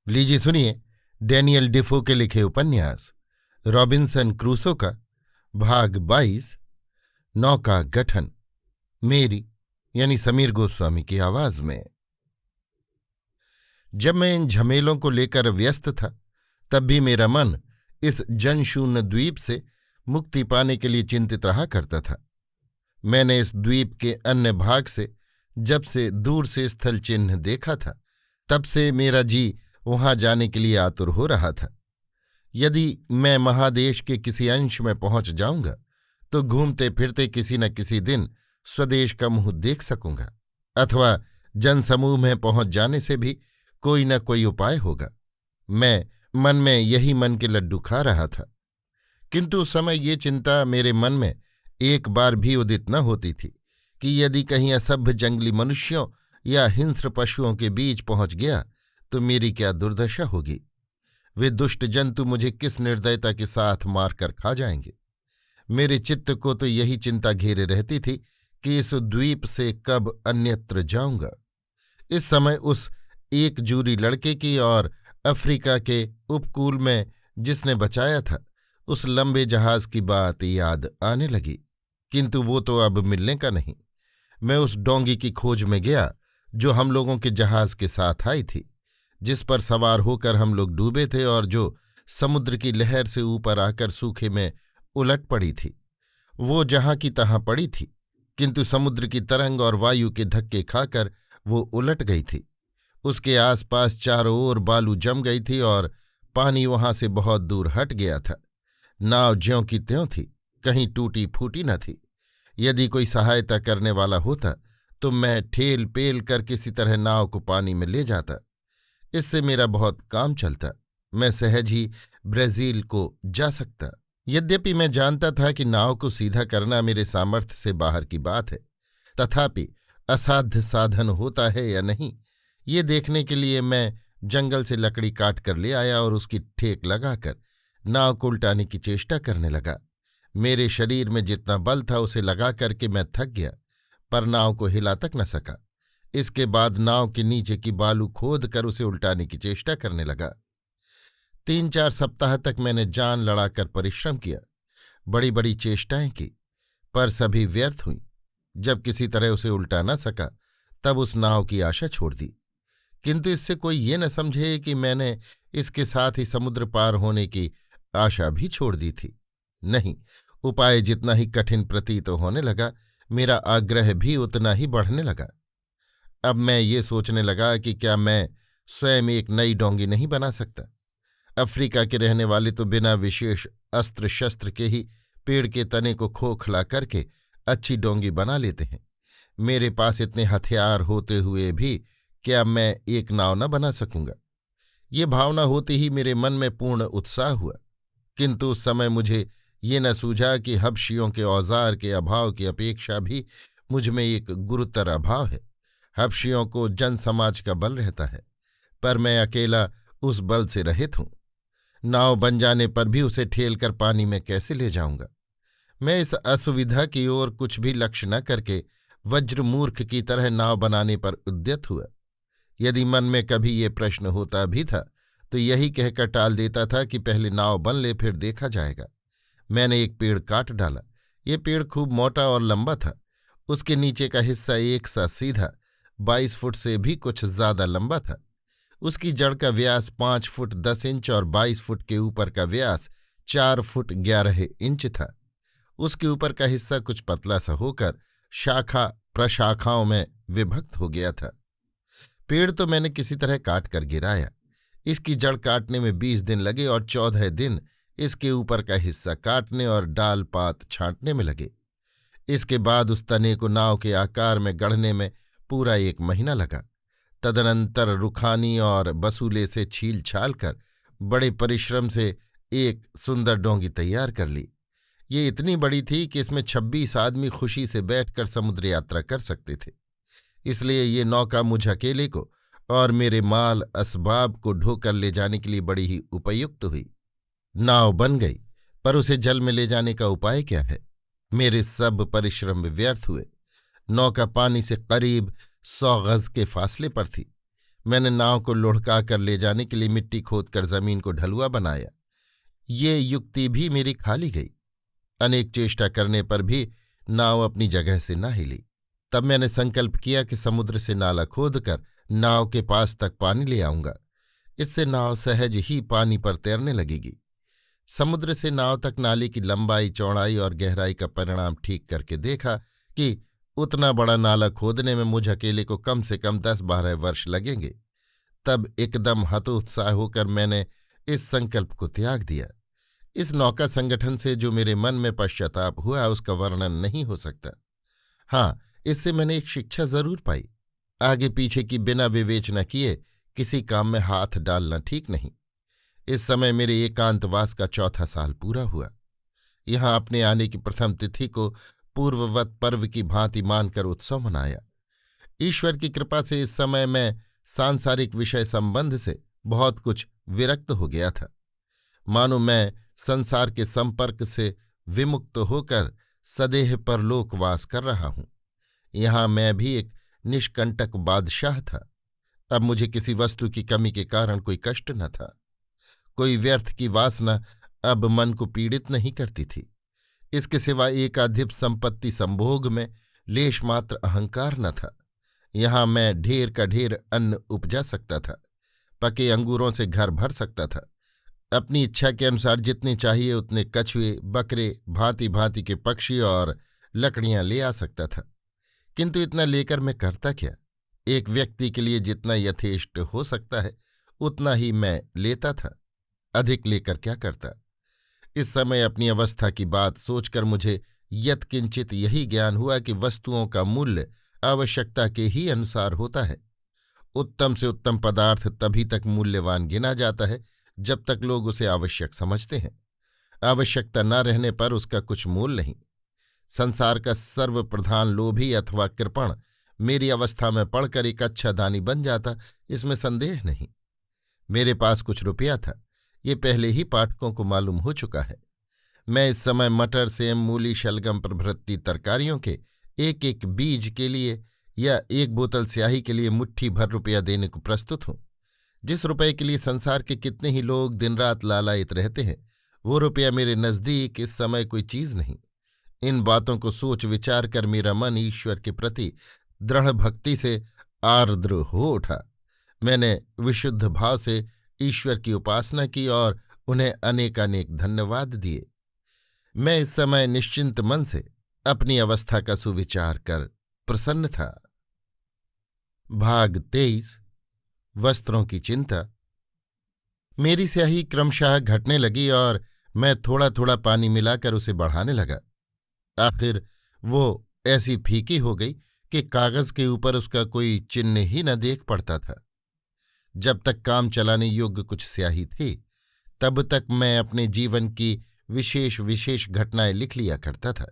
लीजिए सुनिए डैनियल डिफो के लिखे उपन्यास रॉबिन्सन क्रूसो का भाग 22 नौ का गठन, मेरी यानी समीर गोस्वामी की आवाज में। जब मैं इन झमेलों को लेकर व्यस्त था तब भी मेरा मन इस जनशून्य द्वीप से मुक्ति पाने के लिए चिंतित रहा करता था। मैंने इस द्वीप के अन्य भाग से जब से दूर से स्थल चिन्ह देखा था तब से मेरा जी वहां जाने के लिए आतुर हो रहा था। यदि मैं महादेश के किसी अंश में पहुंच जाऊंगा तो घूमते फिरते किसी न किसी दिन स्वदेश का मुंह देख सकूंगा, अथवा जनसमूह में पहुंच जाने से भी कोई न कोई उपाय होगा। मैं मन में यही मन के लड्डू खा रहा था, किंतु उस समय ये चिंता मेरे मन में एक बार भी उदित न होती थी कि यदि कहीं असभ्य जंगली मनुष्यों या हिंस्र पशुओं के बीच पहुंच गया तो मेरी क्या दुर्दशा होगी। वे दुष्ट जंतु मुझे किस निर्दयता के साथ मारकर खा जाएंगे। मेरे चित्त को तो यही चिंता घेरे रहती थी कि इस द्वीप से कब अन्यत्र जाऊंगा। इस समय उस एक जूरी लड़के की और अफ्रीका के उपकूल में जिसने बचाया था उस लंबे जहाज की बात याद आने लगी, किंतु वो तो अब मिलने का नहीं। मैं उस डोंगी की खोज में गया जो हम लोगों के जहाज के साथ आई थी, जिस पर सवार होकर हम लोग डूबे थे और जो समुद्र की लहर से ऊपर आकर सूखे में उलट पड़ी थी। वो जहां की तहां पड़ी थी, किंतु समुद्र की तरंग और वायु के धक्के खाकर वो उलट गई थी। उसके आसपास चारों ओर बालू जम गई थी और पानी वहां से बहुत दूर हट गया था। नाव ज्यों की त्यों थी, कहीं टूटी फूटी न थी। यदि कोई सहायता करने वाला होता तो मैं ठेल पेल कर किसी तरह नाव को पानी में ले जाता। इससे मेरा बहुत काम चलता, मैं सहज ही ब्राजील को जा सकता। यद्यपि मैं जानता था कि नाव को सीधा करना मेरे सामर्थ्य से बाहर की बात है, तथापि असाध्य साधन होता है या नहीं, ये देखने के लिए मैं जंगल से लकड़ी काट कर ले आया और उसकी ठेक लगाकर नाव को उल्टाने की चेष्टा करने लगा। मेरे शरीर में जितना बल था उसे लगा करके मैं थक गया, पर नाव को हिला तक न सका। इसके बाद नाव के नीचे की बालू खोद कर उसे उल्टाने की चेष्टा करने लगा। 3-4 सप्ताह तक मैंने जान लड़ाकर परिश्रम किया, बड़ी बड़ी चेष्टाएं की, पर सभी व्यर्थ हुईं। जब किसी तरह उसे उल्टा न सका तब उस नाव की आशा छोड़ दी। किंतु इससे कोई ये न समझे कि मैंने इसके साथ ही समुद्र पार होने की आशा भी छोड़ दी थी। नहीं, उपाय जितना ही कठिन प्रतीत होने लगा, मेरा आग्रह भी उतना ही बढ़ने लगा। अब मैं ये सोचने लगा कि क्या मैं स्वयं एक नई डोंगी नहीं बना सकता। अफ्रीका के रहने वाले तो बिना विशेष अस्त्र शस्त्र के ही पेड़ के तने को खोखला करके अच्छी डोंगी बना लेते हैं। मेरे पास इतने हथियार होते हुए भी क्या मैं एक नाव न बना सकूंगा। ये भावना होते ही मेरे मन में पूर्ण उत्साह हुआ, किंतु उस समय मुझे ये न सूझा कि हबशियों के औजार के अभाव की अपेक्षा भी मुझ में एक गुरुतर अभाव है। हबशियों को जन समाज का बल रहता है, पर मैं अकेला उस बल से रहित हूं। नाव बन जाने पर भी उसे ठेलकर पानी में कैसे ले जाऊंगा। मैं इस असुविधा की ओर कुछ भी लक्ष्य न करके वज्रमूर्ख की तरह नाव बनाने पर उद्यत हुआ। यदि मन में कभी ये प्रश्न होता भी था तो यही कहकर टाल देता था कि पहले नाव बन ले, फिर देखा जाएगा। मैंने एक पेड़ काट डाला। ये पेड़ खूब मोटा और लंबा था। उसके नीचे का हिस्सा एक सा सीधा 22 फुट से भी कुछ ज्यादा लंबा था। उसकी जड़ का व्यास 5 फुट 10 इंच और 22 फुट के ऊपर का व्यास 4 फुट 11 इंच था। उसके ऊपर का हिस्सा कुछ पतला सा होकर शाखा प्रशाखाओं में विभक्त हो गया था। पेड़ तो मैंने किसी तरह काट कर गिराया। इसकी जड़ काटने में 20 दिन लगे और 14 दिन इसके ऊपर का हिस्सा काटने और डाल पात छांटने में लगे। इसके बाद उस तने को नाव के आकार में गढ़ने में पूरा 1 महीना लगा। तदनंतर रुखानी और बसूले से छील छाल कर बड़े परिश्रम से एक सुंदर डोंगी तैयार कर ली। ये इतनी बड़ी थी कि इसमें 26 आदमी खुशी से बैठकर समुद्र यात्रा कर सकते थे। इसलिए ये नौका मुझ अकेले को और मेरे माल असबाब को ढोकर ले जाने के लिए बड़ी ही उपयुक्त हुई। नाव बन गई, पर उसे जल में ले जाने का उपाय क्या है। मेरे सब परिश्रम व्यर्थ हुए। नौका पानी से करीब 100 गज के फासले पर थी। मैंने नाव को लुढ़का कर ले जाने के लिए मिट्टी खोदकर जमीन को ढलुआ बनाया। ये युक्ति भी मेरी खाली गई। अनेक चेष्टा करने पर भी नाव अपनी जगह से न हिली। तब मैंने संकल्प किया कि समुद्र से नाला खोदकर नाव के पास तक पानी ले आऊंगा। इससे नाव सहज ही पानी पर तैरने लगेगी। समुद्र से नाव तक नाले की लंबाई, चौड़ाई और गहराई का परिणाम ठीक करके देखा कि उतना बड़ा नाला खोदने में मुझ अकेले को कम से कम 10-12 वर्ष लगेंगे। तब एकदम हतोत्साह होकर मैंने इस संकल्प को त्याग दिया। इस नौका संगठन से जो मेरे मन में पश्चाताप हुआ उसका वर्णन नहीं हो सकता। हाँ, इससे मैंने एक शिक्षा जरूर पाई। आगे पीछे की बिना विवेचना किए किसी काम में हाथ डालना ठीक नहीं। इस समय मेरे एकांतवास का 4था साल पूरा हुआ। यहां अपने आने की प्रथम तिथि को पूर्ववत पर्व की भांति मानकर उत्सव मनाया। ईश्वर की कृपा से इस समय मैं सांसारिक विषय संबंध से बहुत कुछ विरक्त हो गया था। मानो मैं संसार के संपर्क से विमुक्त होकर सदेह परलोकवास कर रहा हूं। यहां मैं भी एक निष्कंटक बादशाह था। अब मुझे किसी वस्तु की कमी के कारण कोई कष्ट न था। कोई व्यर्थ की वासना अब मन को पीड़ित नहीं करती थी। इसके सिवा एकाधिप संपत्ति संभोग में लेश मात्र अहंकार न था। यहां मैं ढेर का ढेर अन्न उपजा सकता था। पके अंगूरों से घर भर सकता था। अपनी इच्छा के अनुसार जितने चाहिए उतने कछुए, बकरे, भांति भांति के पक्षी और लकड़ियां ले आ सकता था। किंतु इतना लेकर मैं करता क्या? एक व्यक्ति के लिए जितना यथेष्ट हो सकता है उतना ही मैं लेता था। अधिक लेकर क्या करता? इस समय अपनी अवस्था की बात सोचकर मुझे यत्किंचित यही ज्ञान हुआ कि वस्तुओं का मूल्य आवश्यकता के ही अनुसार होता है। उत्तम से उत्तम पदार्थ तभी तक मूल्यवान गिना जाता है जब तक लोग उसे आवश्यक समझते हैं। आवश्यकता न रहने पर उसका कुछ मूल नहीं। संसार का सर्वप्रधान लोभी अथवा कृपण मेरी अवस्था में पड़कर एक अच्छा दानी बन जाता, इसमें संदेह नहीं। मेरे पास कुछ रुपया था, ये पहले ही पाठकों को मालूम हो चुका है। मैं इस समय मटर, सेम, मूली, शलगम प्रभृति तरकारियों के एक एक बीज के लिए या एक बोतल स्याही के लिए मुट्ठी भर रुपया देने को प्रस्तुत हूं। जिस रुपये के लिए संसार के कितने ही लोग दिन रात लालायित रहते हैं, वो रुपया मेरे नजदीक इस समय कोई चीज नहीं। इन बातों को सोच विचार कर मेरा मन ईश्वर के प्रति दृढ़ भक्ति से आर्द्र हो उठा। मैंने विशुद्ध भाव से ईश्वर की उपासना की और उन्हें अनेकानेक धन्यवाद दिए। मैं इस समय निश्चिंत मन से अपनी अवस्था का सुविचार कर प्रसन्न था। भाग 23। वस्त्रों की चिंता। मेरी स्याही क्रमशः घटने लगी और मैं थोड़ा थोड़ा पानी मिलाकर उसे बढ़ाने लगा। आखिर वो ऐसी फीकी हो गई कि कागज के ऊपर उसका कोई चिन्ह ही न देख पड़ता था। जब तक काम चलाने योग्य कुछ स्याही थी तब तक मैं अपने जीवन की विशेष विशेष घटनाएं लिख लिया करता था।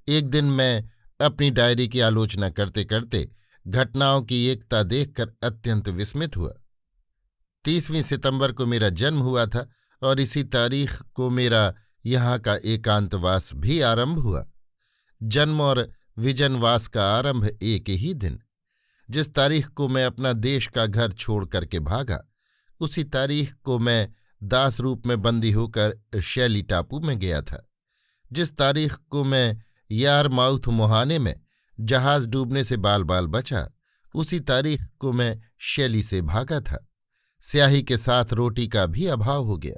एक दिन मैं अपनी डायरी की आलोचना करते करते घटनाओं की एकता देखकर अत्यंत विस्मित हुआ। 30वीं सितंबर को मेरा जन्म हुआ था और इसी तारीख को मेरा यहाँ का एकांतवास भी आरंभ हुआ। जन्म और विजनवास का आरंभ एक ही दिन। जिस तारीख को मैं अपना देश का घर छोड़ करके भागा, उसी तारीख को मैं दास रूप में बंदी होकर शैली टापू में गया था। जिस तारीख को मैं यारमाउथ मुहाने में जहाज डूबने से बाल बाल बचा, उसी तारीख को मैं शैली से भागा था। स्याही के साथ रोटी का भी अभाव हो गया।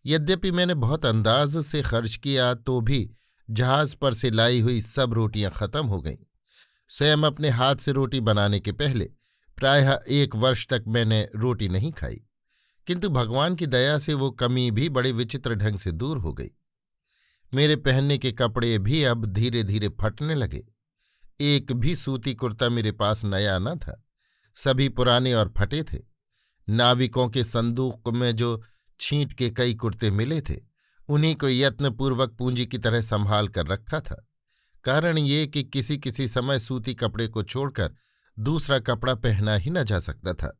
यद्यपि मैंने बहुत अंदाज से खर्च किया तो भी जहाज पर से लाई हुई सब रोटियां खत्म हो गईं। स्वयं अपने हाथ से रोटी बनाने के पहले प्रायः 1 वर्ष तक मैंने रोटी नहीं खाई, किंतु भगवान की दया से वो कमी भी बड़े विचित्र ढंग से दूर हो गई। मेरे पहनने के कपड़े भी अब धीरे धीरे फटने लगे। एक भी सूती कुर्ता मेरे पास नया न था, सभी पुराने और फटे थे। नाविकों के संदूक में जो छींट के कई कुर्ते मिले थे, उन्हीं को यत्नपूर्वक पूंजी की तरह संभाल कर रखा था। कारण ये कि किसी किसी समय सूती कपड़े को छोड़कर दूसरा कपड़ा पहना ही न जा सकता था।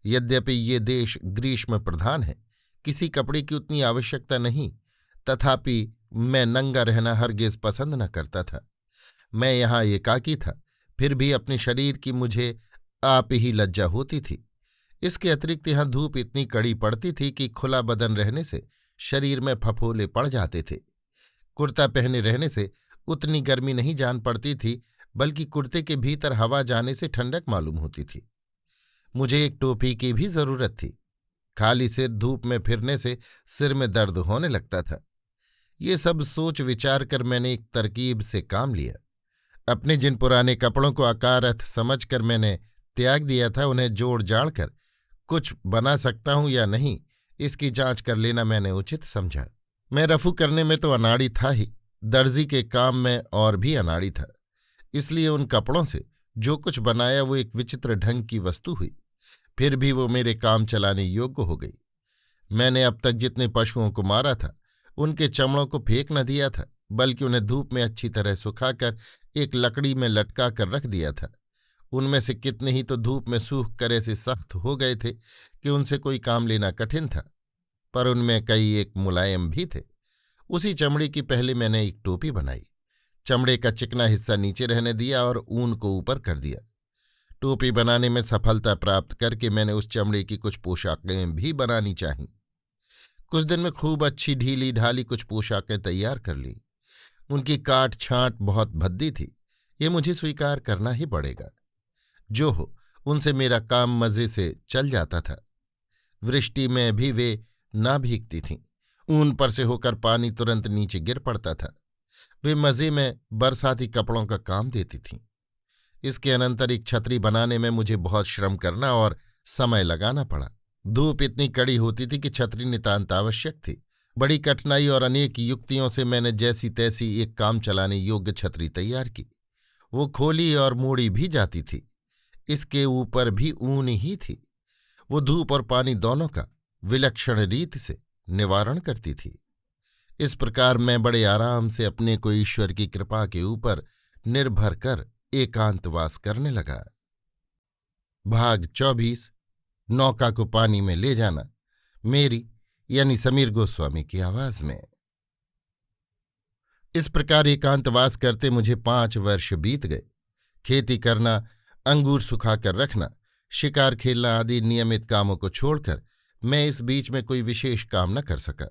यद्यपि ये देश ग्रीष्म प्रधान है, किसी कपड़े की उतनी आवश्यकता नहीं, तथापि मैं नंगा रहना हरगिज पसंद न करता था। मैं यहाँ एकाकी था, फिर भी अपने शरीर की मुझे आप ही लज्जा होती थी। इसके अतिरिक्त यहाँ धूप इतनी कड़ी पड़ती थी कि खुला बदन रहने से शरीर में फफोले पड़ जाते थे। कुर्ता पहने रहने से उतनी गर्मी नहीं जान पड़ती थी, बल्कि कुर्ते के भीतर हवा जाने से ठंडक मालूम होती थी। मुझे एक टोपी की भी जरूरत थी। खाली सिर धूप में फिरने से सिर में दर्द होने लगता था। ये सब सोच विचार कर मैंने एक तरकीब से काम लिया। अपने जिन पुराने कपड़ों को अकारथ समझकर मैंने त्याग दिया था, उन्हें जोड़ जाड़ कर कुछ बना सकता हूं या नहीं, इसकी जांच कर लेना मैंने उचित समझा। मैं रफू करने में तो अनाड़ी था ही, दर्जी के काम में और भी अनाड़ी था। इसलिए उन कपड़ों से जो कुछ बनाया वो एक विचित्र ढंग की वस्तु हुई। फिर भी वो मेरे काम चलाने योग्य हो गई। मैंने अब तक जितने पशुओं को मारा था उनके चमड़ों को फेंक न दिया था, बल्कि उन्हें धूप में अच्छी तरह सुखाकर एक लकड़ी में लटका कर रख दिया था। उनमें से कितने ही तो धूप में सूख कर ऐसे सख्त हो गए थे कि उनसे कोई काम लेना कठिन था, पर उनमें कई एक मुलायम भी थे। उसी चमड़े की पहले मैंने एक टोपी बनाई। चमड़े का चिकना हिस्सा नीचे रहने दिया और ऊन को ऊपर कर दिया। टोपी बनाने में सफलता प्राप्त करके मैंने उस चमड़े की कुछ पोशाकें भी बनानी चाहीं। कुछ दिन में खूब अच्छी ढीली ढाली कुछ पोशाकें तैयार कर ली। उनकी काट छांट बहुत भद्दी थी, ये मुझे स्वीकार करना ही पड़ेगा। जो हो, उनसे मेरा काम मजे से चल जाता था। वृष्टि में भी वे ना भीगती थीं। ऊन पर से होकर पानी तुरंत नीचे गिर पड़ता था। वे मजे में बरसाती कपड़ों का काम देती थीं। इसके अनंतर एक छतरी बनाने में मुझे बहुत श्रम करना और समय लगाना पड़ा। धूप इतनी कड़ी होती थी कि छतरी नितांत आवश्यक थी। बड़ी कठिनाई और अनेक युक्तियों से मैंने जैसी तैसी एक काम चलाने योग्य छतरी तैयार की। वो खोली और मोड़ी भी जाती थी। इसके ऊपर भी ऊन ही थी। वो धूप और पानी दोनों का विलक्षण रीत से निवारण करती थी। इस प्रकार मैं बड़े आराम से अपने को ईश्वर की कृपा के ऊपर निर्भर कर एकांतवास करने लगा। भाग 24। नौका को पानी में ले जाना, मेरी यानी समीर गोस्वामी की आवाज में। इस प्रकार एकांतवास करते मुझे 5 वर्ष बीत गए। खेती करना, अंगूर सुखाकर रखना, शिकार खेलना आदि नियमित कामों को छोड़कर मैं इस बीच में कोई विशेष काम न कर सका।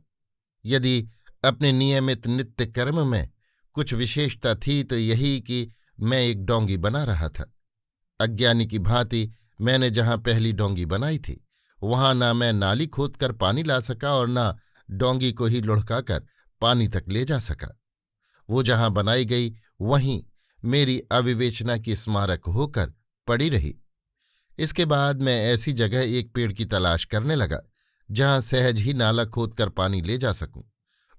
यदि अपने नियमित नित्य कर्म में कुछ विशेषता थी तो यही कि मैं एक डोंगी बना रहा था। अज्ञानी की भांति मैंने जहां पहली डोंगी बनाई थी वहां ना मैं नाली खोदकर पानी ला सका और ना डोंगी को ही लुढ़काकर पानी तक ले जा सका। वो जहां बनाई गई वहीं मेरी अविवेचना की स्मारक होकर पड़ी रही। इसके बाद मैं ऐसी जगह एक पेड़ की तलाश करने लगा जहां सहज ही नाला खोदकर पानी ले जा सकूं।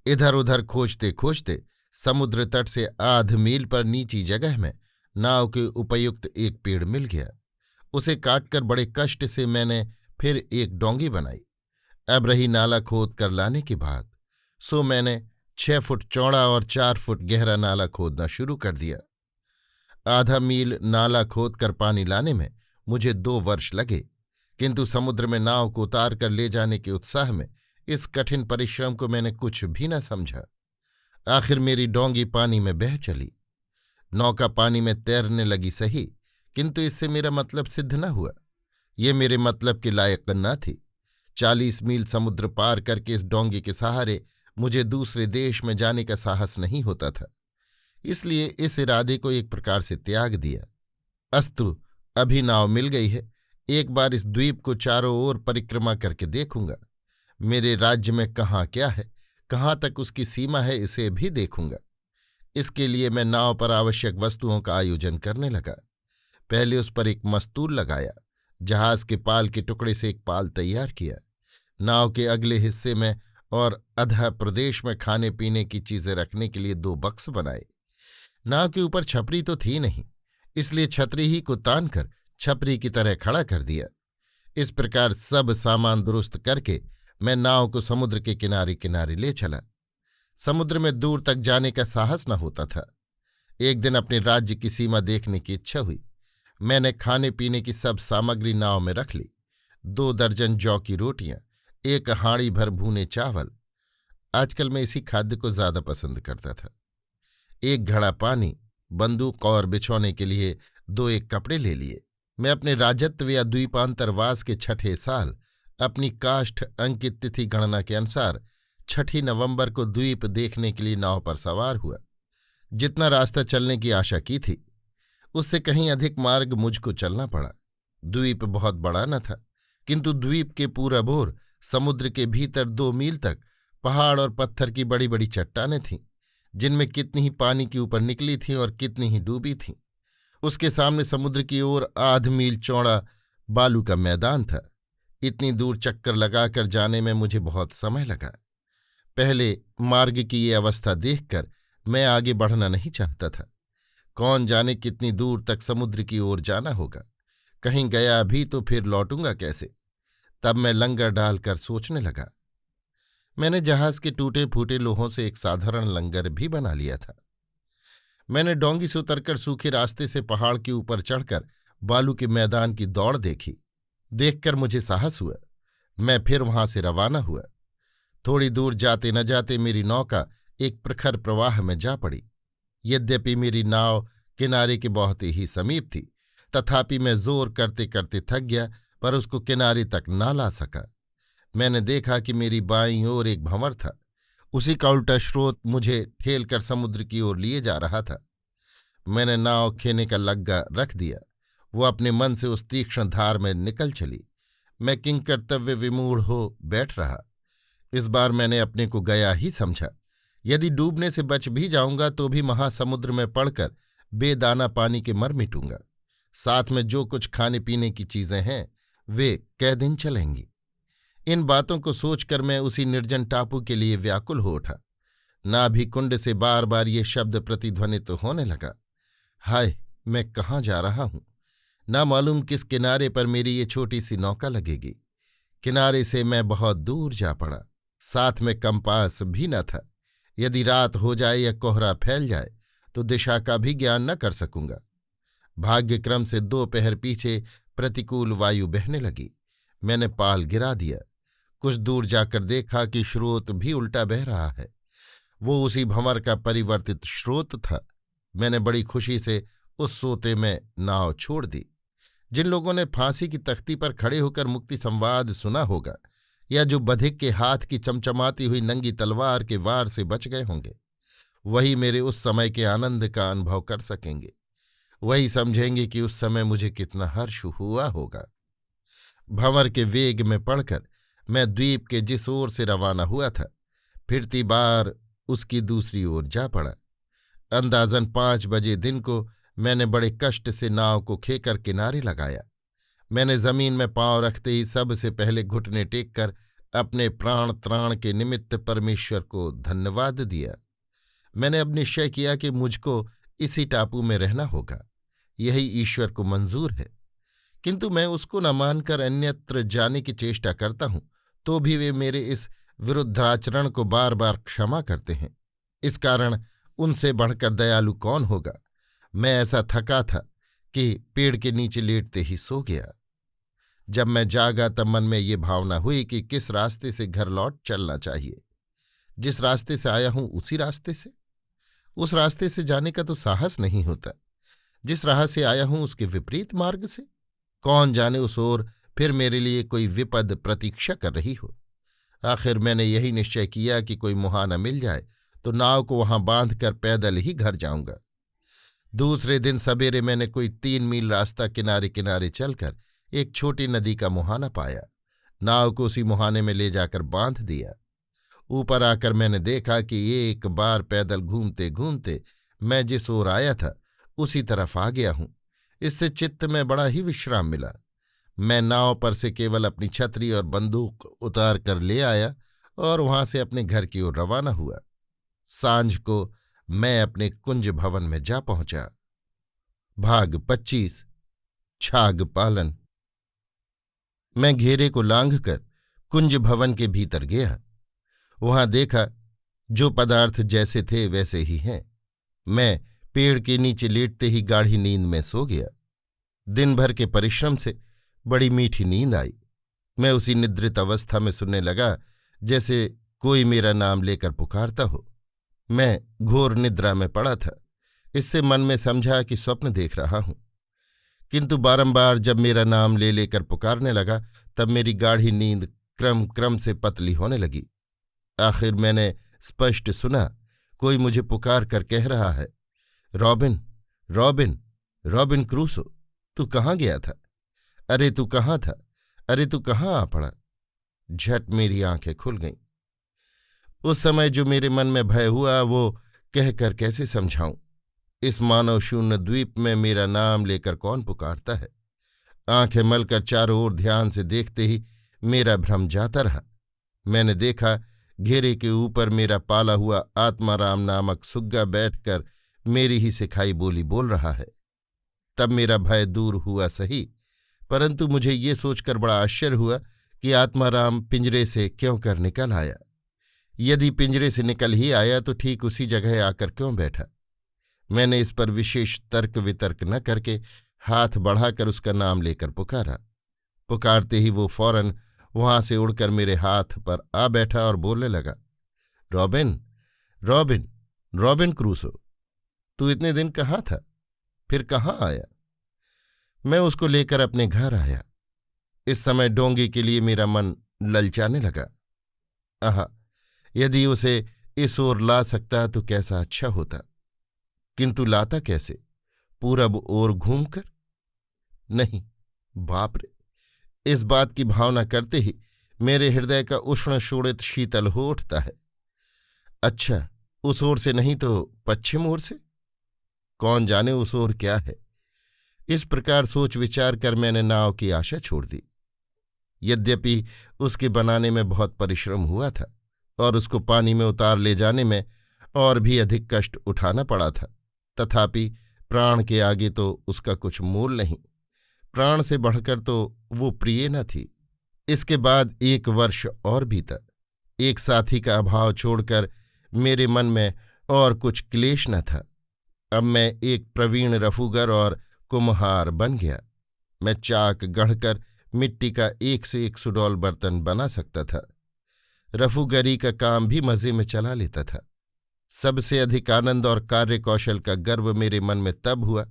इधर उधर खोजते खोजते समुद्र तट से आध मील पर नीची जगह में नाव के उपयुक्त एक पेड़ मिल गया। उसे काटकर बड़े कष्ट से मैंने फिर एक डोंगी बनाई। अब रही नाला खोद कर लाने की बात, सो मैंने 6 फुट चौड़ा और 4 फुट गहरा नाला खोदना शुरू कर दिया। आधा मील नाला खोदकर पानी लाने में मुझे 2 वर्ष लगे, किंतु समुद्र में नाव को उतार कर ले जाने के उत्साह में इस कठिन परिश्रम को मैंने कुछ भी न समझा। आखिर मेरी डोंगी पानी में बह चली। नौका पानी में तैरने लगी सही, किंतु इससे मेरा मतलब सिद्ध न हुआ। ये मेरे मतलब के लायक न थी। 40 मील समुद्र पार करके इस डोंगी के सहारे मुझे दूसरे देश में जाने का साहस नहीं होता था। इसलिए इस इरादे को एक प्रकार से त्याग दिया। अस्तु, अभी नाव मिल गई है, एक बार इस द्वीप को चारों ओर परिक्रमा करके देखूंगा। मेरे राज्य में कहाँ क्या है, कहाँ तक उसकी सीमा है, इसे भी देखूंगा। इसके लिए मैं नाव पर आवश्यक वस्तुओं का आयोजन करने लगा। पहले उस पर एक मस्तूल लगाया, जहाज के पाल के टुकड़े से एक पाल तैयार किया। नाव के अगले हिस्से में और अधः प्रदेश में खाने पीने की चीजें रखने के लिए 2 बक्स बनाए। नाव के ऊपर छपरी तो थी नहीं, इसलिए छतरी ही को तानकर छपरी की तरह खड़ा कर दिया। इस प्रकार सब सामान दुरुस्त करके मैं नाव को समुद्र के किनारे किनारे ले चला। समुद्र में दूर तक जाने का साहस न होता था। एक दिन अपने राज्य की सीमा देखने की इच्छा हुई। मैंने खाने पीने की सब सामग्री नाव में रख ली। 2 दर्जन जौ की रोटियां, 1 हांडी भर भूने चावल, आजकल मैं इसी खाद्य को ज्यादा पसंद करता था, 1 घड़ा पानी, बंदूक और बिछौने के लिए 2 एक कपड़े ले लिए। मैं अपने राजत्व या द्वीपांतरवास के 6ठे साल अपनी काष्ठ अंकित तिथि गणना के अनुसार 6 नवंबर को द्वीप देखने के लिए नाव पर सवार हुआ। जितना रास्ता चलने की आशा की थी उससे कहीं अधिक मार्ग मुझको चलना पड़ा। द्वीप बहुत बड़ा न था, किंतु द्वीप के पूरब ओर समुद्र के भीतर 2 मील तक पहाड़ और पत्थर की बड़ी बड़ी चट्टानें थीं, जिनमें कितनी ही पानी के ऊपर निकली थीं और कितनी ही डूबी थीं। उसके सामने समुद्र की ओर 1/2 मील चौड़ा बालू का मैदान था। इतनी दूर चक्कर लगाकर जाने में मुझे बहुत समय लगा। पहले मार्ग की ये अवस्था देखकर मैं आगे बढ़ना नहीं चाहता था। कौन जाने कितनी दूर तक समुद्र की ओर जाना होगा, कहीं गया भी तो फिर लौटूंगा कैसे। तब मैं लंगर डालकर सोचने लगा। मैंने जहाज के टूटे फूटे लोहों से एक साधारण लंगर भी बना लिया था। मैंने डोंगी से उतरकर सूखे रास्ते से पहाड़ के ऊपर चढ़कर बालू के मैदान की दौड़ देखी। देखकर मुझे साहस हुआ। मैं फिर वहां से रवाना हुआ। थोड़ी दूर जाते न जाते मेरी नौका एक प्रखर प्रवाह में जा पड़ी। यद्यपि मेरी नाव किनारे के बहुत ही समीप थी, तथापि मैं जोर करते करते थक गया, पर उसको किनारे तक ना ला सका। मैंने देखा कि मेरी बाईं ओर एक भंवर था। उसी का उल्टा स्रोत मुझे ठेलकर समुद्र की ओर लिए जा रहा था। मैंने नाव खेने का लग्गा रख दिया। वो अपने मन से उस तीक्ष्ण धार में निकल चली। मैं किंकर्तव्य विमूढ़ हो बैठ रहा। इस बार मैंने अपने को गया ही समझा। यदि डूबने से बच भी जाऊंगा तो भी महासमुद्र में पड़कर बेदाना पानी के मर मिटूंगा। साथ में जो कुछ खाने पीने की चीजें हैं वे कै दिन चलेंगी। इन बातों को सोचकर मैं उसी निर्जन टापू के लिए व्याकुल हो उठा। नाभि कुंड से बार बार ये शब्द प्रतिध्वनित होने लगा। हाय, मैं कहाँ जा रहा हूं? ना मालूम किस किनारे पर मेरी ये छोटी सी नौका लगेगी। किनारे से मैं बहुत दूर जा पड़ा। साथ में कंपास भी न था। यदि रात हो जाए या कोहरा फैल जाए तो दिशा का भी ज्ञान न कर सकूंगा। भाग्यक्रम से 2 पहर पीछे प्रतिकूल वायु बहने लगी। मैंने पाल गिरा दिया। कुछ दूर जाकर देखा कि स्रोत भी उल्टा बह रहा है। वो उसी भंवर का परिवर्तित स्रोत था। मैंने बड़ी खुशी से उस सोते में नाव छोड़ दी। जिन लोगों ने फांसी की तख्ती पर खड़े होकर मुक्ति संवाद सुना होगा, या जो बधिक के हाथ की चमचमाती हुई नंगी तलवार के वार से बच गए होंगे, वही मेरे उस समय के आनंद का अनुभव कर सकेंगे। वही समझेंगे कि उस समय मुझे कितना हर्ष हुआ होगा। भंवर के वेग में पड़कर मैं द्वीप के जिस ओर से रवाना हुआ था, फिरती बार उसकी दूसरी ओर जा पड़ा। अंदाजन 5 बजे दिन को मैंने बड़े कष्ट से नाव को खेकर किनारे लगाया। मैंने जमीन में पांव रखते ही सबसे पहले घुटने टेक कर अपने प्राण त्राण के निमित्त परमेश्वर को धन्यवाद दिया। मैंने अब निश्चय किया कि मुझको इसी टापू में रहना होगा। यही ईश्वर को मंजूर है। किंतु मैं उसको न मानकर अन्यत्र जाने की चेष्टा करता हूं तो भी वे मेरे इस विरुद्धाचरण को बार बार क्षमा करते हैं। इस कारण उनसे बढ़कर दयालु कौन होगा। मैं ऐसा थका था कि पेड़ के नीचे लेटते ही सो गया। जब मैं जागा तब मन में ये भावना हुई कि किस रास्ते से घर लौट चलना चाहिए। जिस रास्ते से आया हूं उसी रास्ते से? उस रास्ते से जाने का तो साहस नहीं होता। जिस राह से आया हूं उसके विपरीत मार्ग से? कौन जाने उस ओर फिर मेरे लिए कोई विपद प्रतीक्षा कर रही हो। आखिर मैंने यही निश्चय किया कि कोई मुहाना मिल जाए तो नाव को वहां बांधकर पैदल ही घर जाऊंगा। दूसरे दिन सवेरे मैंने कोई 3 मील रास्ता किनारे किनारे चलकर एक छोटी नदी का मुहाना पाया। नाव को उसी मुहाने में ले जाकर बांध दिया। ऊपर आकर मैंने देखा कि एक बार पैदल घूमते घूमते मैं जिस ओर आया था उसी तरफ आ गया हूं। इससे चित्त में बड़ा ही विश्राम मिला। मैं नाव पर से केवल अपनी छतरी और बंदूक उतार कर ले आया और वहां से अपने घर की ओर रवाना हुआ। सांझ को मैं अपने कुंज भवन में जा पहुंचा। भाग 25 छाग पालन। मैं घेरे को लांघकर कुंज भवन के भीतर गया। वहां देखा जो पदार्थ जैसे थे वैसे ही हैं। मैं पेड़ के नीचे लेटते ही गाढ़ी नींद में सो गया। दिन भर के परिश्रम से बड़ी मीठी नींद आई। मैं उसी निद्रित अवस्था में सुनने लगा जैसे कोई मेरा नाम लेकर पुकारता हो। मैं घोर निद्रा में पड़ा था। इससे मन में समझा कि स्वप्न देख रहा हूं। किंतु बारंबार जब मेरा नाम ले लेकर पुकारने लगा तब मेरी गाढ़ी नींद क्रम क्रम से पतली होने लगी। आखिर मैंने स्पष्ट सुना, कोई मुझे पुकार कर कह रहा है, रॉबिन, रॉबिन, रॉबिन क्रूसो, तू कहाँ गया था? अरे तू कहाँ था? अरे तू कहाँ आ पड़ा? झट मेरी आंखें खुल गईं। उस समय जो मेरे मन में भय हुआ वो कहकर कैसे समझाऊं। इस मानव शून्य द्वीप में मेरा नाम लेकर कौन पुकारता है? आंखें मलकर चारों ओर ध्यान से देखते ही मेरा भ्रम जाता रहा। मैंने देखा घेरे के ऊपर मेरा पाला हुआ आत्माराम नामक सुग्गा बैठकर मेरी ही सिखाई बोली बोल रहा है। तब मेरा भय दूर हुआ सही, परंतु मुझे ये सोचकर बड़ा आश्चर्य हुआ कि आत्माराम पिंजरे से क्यों कर निकल आया। यदि पिंजरे से निकल ही आया तो ठीक उसी जगह आकर क्यों बैठा? मैंने इस पर विशेष तर्क वितर्क न करके हाथ बढ़ाकर उसका नाम लेकर पुकारा। पुकारते ही वो फौरन वहां से उड़कर मेरे हाथ पर आ बैठा और बोलने लगा, रॉबिन, रॉबिन, रॉबिन क्रूसो, तू इतने दिन कहाँ था? फिर कहाँ आया? मैं उसको लेकर अपने घर आया। इस समय डोंगी के लिए मेरा मन ललचाने लगा। आहा, यदि उसे इस ओर ला सकता तो कैसा अच्छा होता, किंतु लाता कैसे? पूरब ओर घूमकर? नहीं, बाप रे! इस बात की भावना करते ही मेरे हृदय का उष्ण शोणित शीतल हो उठता है। अच्छा, उस ओर से नहीं तो पश्चिम ओर से? कौन जाने उस ओर क्या है? इस प्रकार सोच विचार कर मैंने नाव की आशा छोड़ दी। यद्यपि उसके बनाने में बहुत परिश्रम हुआ था और उसको पानी में उतार ले जाने में और भी अधिक कष्ट उठाना पड़ा था, तथापि प्राण के आगे तो उसका कुछ मोल नहीं। प्राण से बढ़कर तो वो प्रिय न थी। इसके बाद 1 वर्ष और बीता। एक साथी का अभाव छोड़कर मेरे मन में और कुछ क्लेश न था। अब मैं एक प्रवीण रफूगर और कुम्हार बन गया। मैं चाक गढ़कर मिट्टी का एक से एक सुडौल बर्तन बना सकता था। रफूगरी का काम भी मजे में चला लेता था। सबसे अधिक आनंद और कार्य कौशल का गर्व मेरे मन में तब हुआ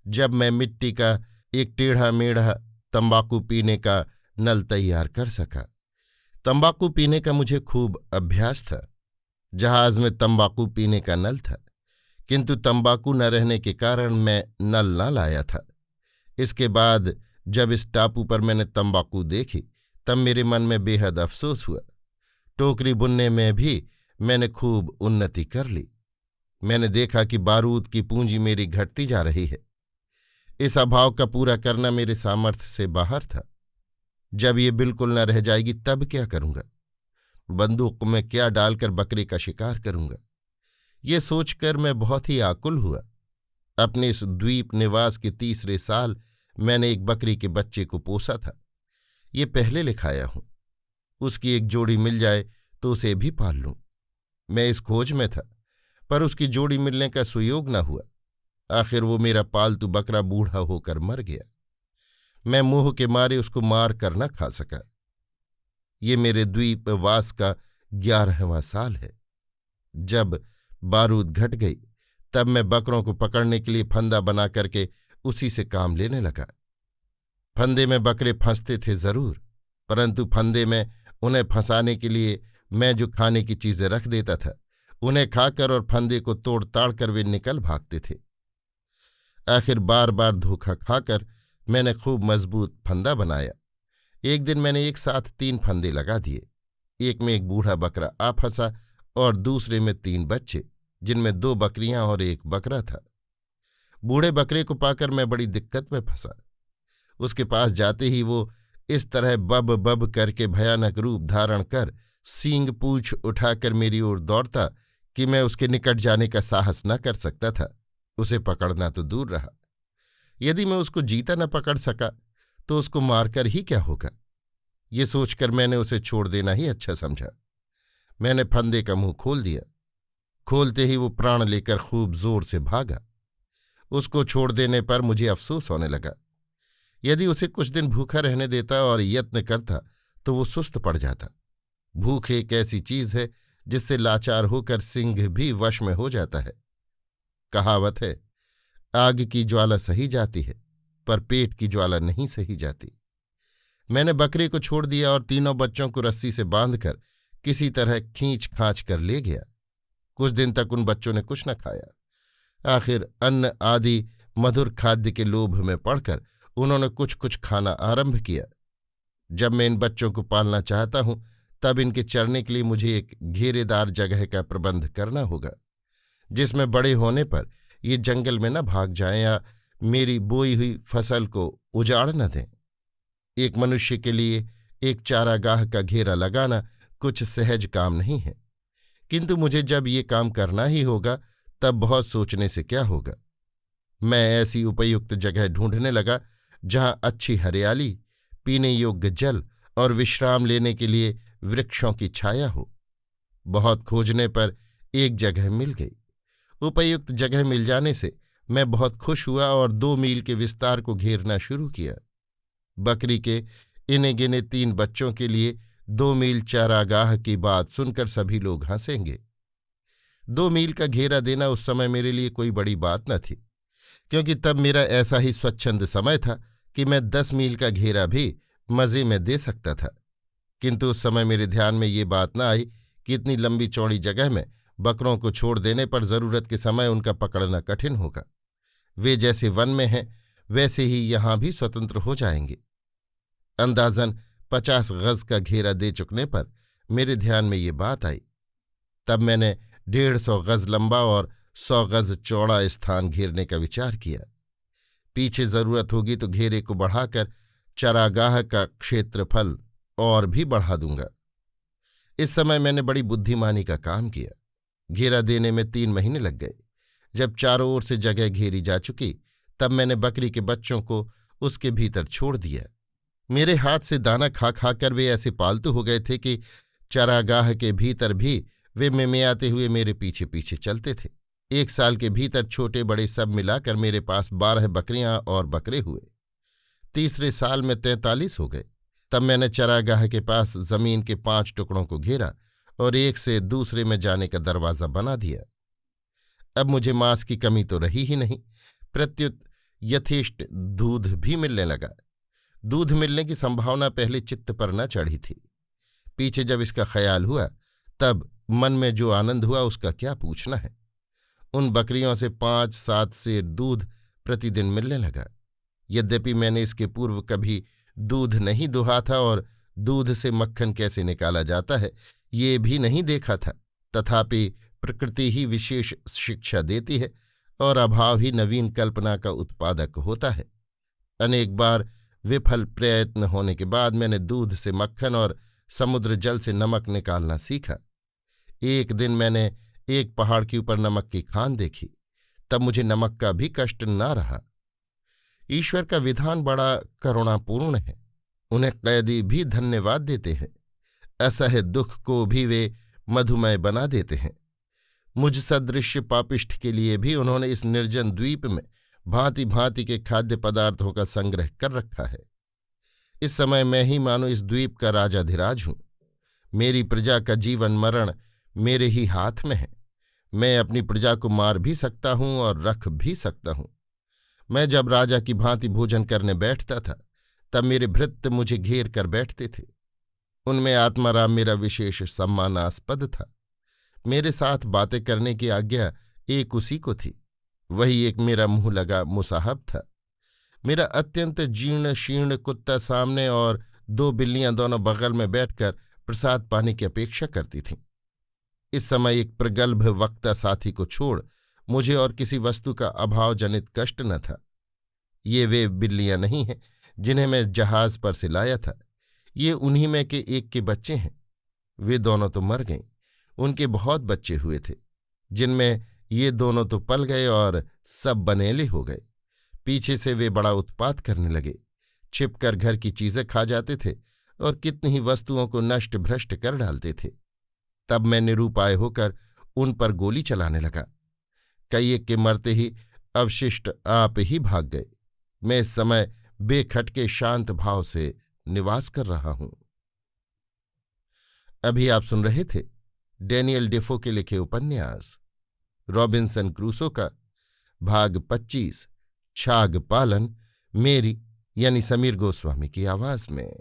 जब मैं मिट्टी का एक टेढ़ा मेढ़ा तंबाकू पीने का नल तैयार कर सका। तंबाकू पीने का मुझे खूब अभ्यास था। जहाज में तंबाकू पीने का नल था, किंतु तंबाकू न रहने के कारण मैं नल न लाया था। इसके बाद जब इस टापू पर मैंने तंबाकू देखी तब मेरे मन में बेहद अफसोस हुआ। टोकरी बुनने में भी मैंने खूब उन्नति कर ली। मैंने देखा कि बारूद की पूंजी मेरी घटती जा रही है। इस अभाव का पूरा करना मेरे सामर्थ्य से बाहर था। जब ये बिल्कुल न रह जाएगी तब क्या करूंगा? बंदूक में क्या डालकर बकरी का शिकार करूंगा? ये सोचकर मैं बहुत ही आकुल हुआ। अपने इस द्वीप निवास के 3रे साल मैंने एक बकरी के बच्चे को पोसा था। ये पहले लिखाया हूं। उसकी एक जोड़ी मिल जाए तो उसे भी पाल लूं। मैं इस खोज में था, पर उसकी जोड़ी मिलने का सुयोग न हुआ। आखिर वो मेरा पालतू बकरा बूढ़ा होकर मर गया। मैं मोह के मारे उसको मार कर न खा सका। ये मेरे द्वीपवास का 11वां साल है। जब बारूद घट गई तब मैं बकरों को पकड़ने के लिए फंदा बना करके उसी से काम लेने लगा। फंदे में बकरे फंसते थे जरूर, परंतु फंदे में उन्हें फंसाने के लिए मैं जो खाने की चीजें रख देता था उन्हें खाकर और फंदे को तोड़ ताड़ कर वे निकल भागते थे। आखिर बार बार धोखा खाकर मैंने खूब मजबूत फंदा बनाया। एक दिन मैंने एक साथ 3 फंदे लगा दिए। एक में एक बूढ़ा बकरा आ फंसा और दूसरे में 3 बच्चे, जिनमें 2 बकरियां और 1 बकरा था। बूढ़े बकरे को पाकर मैं बड़ी दिक्कत में फंसा। उसके पास जाते ही वो इस तरह बब बब करके भयानक रूप धारण कर सींग पूंछ उठाकर मेरी ओर दौड़ता कि मैं उसके निकट जाने का साहस न कर सकता था। उसे पकड़ना तो दूर रहा। यदि मैं उसको जीता न पकड़ सका तो उसको मारकर ही क्या होगा? ये सोचकर मैंने उसे छोड़ देना ही अच्छा समझा। मैंने फंदे का मुंह खोल दिया। खोलते ही वो प्राण लेकर खूब जोर से भागा। उसको छोड़ देने पर मुझे अफसोस होने लगा। यदि उसे कुछ दिन भूखा रहने देता और यत्न करता तो वो सुस्त पड़ जाता। भूख एक ऐसी चीज है जिससे लाचार होकर सिंह भी वश में हो जाता है। कहावत है, आग की ज्वाला सही जाती है, पर पेट की ज्वाला नहीं सही जाती। मैंने बकरी को छोड़ दिया और तीनों बच्चों को रस्सी से बांधकर किसी तरह खींच खांच कर ले गया। कुछ दिन तक उन बच्चों ने कुछ न खाया। आखिर अन्न आदि मधुर खाद्य के लोभ में पड़कर उन्होंने कुछ कुछ खाना आरंभ किया। जब मैं इन बच्चों को पालना चाहता हूं तब इनके चरने के लिए मुझे एक घेरेदार जगह का प्रबंध करना होगा, जिसमें बड़े होने पर ये जंगल में न भाग जाएं या मेरी बोई हुई फसल को उजाड़ न दें। एक मनुष्य के लिए एक चारागाह का घेरा लगाना कुछ सहज काम नहीं है, किंतु मुझे जब ये काम करना ही होगा तब बहुत सोचने से क्या होगा। मैं ऐसी उपयुक्त जगह ढूंढने लगा जहां अच्छी हरियाली, पीने योग्य जल और विश्राम लेने के लिए वृक्षों की छाया हो। बहुत खोजने पर एक जगह मिल गई। उपयुक्त जगह मिल जाने से मैं बहुत खुश हुआ और 2 मील के विस्तार को घेरना शुरू किया। बकरी के इने गिने 3 बच्चों के लिए 2 मील चारागाह की बात सुनकर सभी लोग हंसेंगे। 2 मील का घेरा देना उस समय मेरे लिए कोई बड़ी बात न थी, क्योंकि तब मेरा ऐसा ही स्वच्छंद समय था कि मैं 10 मील का घेरा भी मजे में दे सकता था। किंतु उस समय मेरे ध्यान में ये बात न आई कि इतनी लंबी चौड़ी जगह में बकरों को छोड़ देने पर जरूरत के समय उनका पकड़ना कठिन होगा। वे जैसे वन में हैं वैसे ही यहां भी स्वतंत्र हो जाएंगे। अंदाजन 50 गज का घेरा दे चुकने पर मेरे ध्यान में ये बात आई। तब मैंने 150 गज लंबा और 100 गज चौड़ा स्थान घेरने का विचार किया। पीछे जरूरत होगी तो घेरे को बढ़ाकर चरागाह का क्षेत्रफल और भी बढ़ा दूंगा। इस समय मैंने बड़ी बुद्धिमानी का काम किया। घेरा देने में 3 महीने लग गए। जब चारों ओर से जगह घेरी जा चुकी तब मैंने बकरी के बच्चों को उसके भीतर छोड़ दिया। मेरे हाथ से दाना खा खाकर वे ऐसे पालतू हो गए थे कि चरागाह के भीतर भी वे मिमियाते हुए मेरे पीछे पीछे चलते थे। 1 साल के भीतर छोटे बड़े सब मिलाकर मेरे पास 12 बकरियां और बकरे हुए। तीसरे साल में 43 हो गए। तब मैंने चरागाह के पास जमीन के 5 टुकड़ों को घेरा और एक से दूसरे में जाने का दरवाज़ा बना दिया। अब मुझे मांस की कमी तो रही ही नहीं, प्रत्युत यथेष्ट दूध भी मिलने लगा। दूध मिलने की संभावना पहले चित्त पर न चढ़ी थी। पीछे जब इसका ख्याल हुआ तब मन में जो आनंद हुआ उसका क्या पूछना है। उन बकरियों से 5-7 सेर दूध प्रतिदिन मिलने लगा। यद्यपि मैंने इसके पूर्व कभी दूध नहीं दुहा था और दूध से मक्खन कैसे निकाला जाता है ये भी नहीं देखा था, तथापि प्रकृति ही विशेष शिक्षा देती है और अभाव ही नवीन कल्पना का उत्पादक होता है। अनेक बार विफल प्रयत्न होने के बाद मैंने दूध से मक्खन और समुद्र जल से नमक निकालना सीखा। एक दिन मैंने एक पहाड़ के ऊपर नमक की खान देखी। तब मुझे नमक का भी कष्ट न रहा। ईश्वर का विधान बड़ा करुणापूर्ण है। उन्हें कैदी भी धन्यवाद देते हैं। असह्य दुख को भी वे मधुमय बना देते हैं। मुझ सदृश पापिष्ठ के लिए भी उन्होंने इस निर्जन द्वीप में भांति भांति के खाद्य पदार्थों का संग्रह कर रखा है। इस समय मैं ही मानो इस द्वीप का राजाधिराज हूं। मेरी प्रजा का जीवन मरण मेरे ही हाथ में है। मैं अपनी प्रजा को मार भी सकता हूं और रख भी सकता हूं। मैं जब राजा की भांति भोजन करने बैठता था तब मेरे भृत्य मुझे घेर कर बैठते थे। उनमें आत्माराम मेरा विशेष सम्मानास्पद था। मेरे साथ बातें करने की आज्ञा एक उसी को थी। वही एक मेरा मुंह लगा मुसाहब था। मेरा अत्यंत जीर्ण शीर्ण कुत्ता सामने और 2 बिल्लियां दोनों बगल में बैठकर प्रसाद पाने की अपेक्षा करती थीं। इस समय एक प्रगल्भ वक्ता साथी को छोड़ मुझे और किसी वस्तु का अभाव जनित कष्ट न था। ये वे बिल्लियां नहीं हैं जिन्हें मैं जहाज पर से लाया था। ये उन्हीं में के एक के बच्चे हैं। वे दोनों तो मर गईं। उनके बहुत बच्चे हुए थे, जिनमें ये दोनों तो पल गए और सब बनेले हो गए। पीछे से वे बड़ा उत्पात करने लगे, छिपकर घर की चीजें खा जाते थे और कितनी ही वस्तुओं को नष्ट भ्रष्ट कर डालते थे। तब मैं निरुपाय होकर उन पर गोली चलाने लगा। कई एक के मरते ही अवशिष्ट आप ही भाग गए। मैं इस समय बेखटके शांत भाव से निवास कर रहा हूं। अभी आप सुन रहे थे डैनियल डेफो के लिखे उपन्यास रॉबिन्सन क्रूसो का भाग 25 छाग पालन, मेरी यानी समीर गोस्वामी की आवाज में।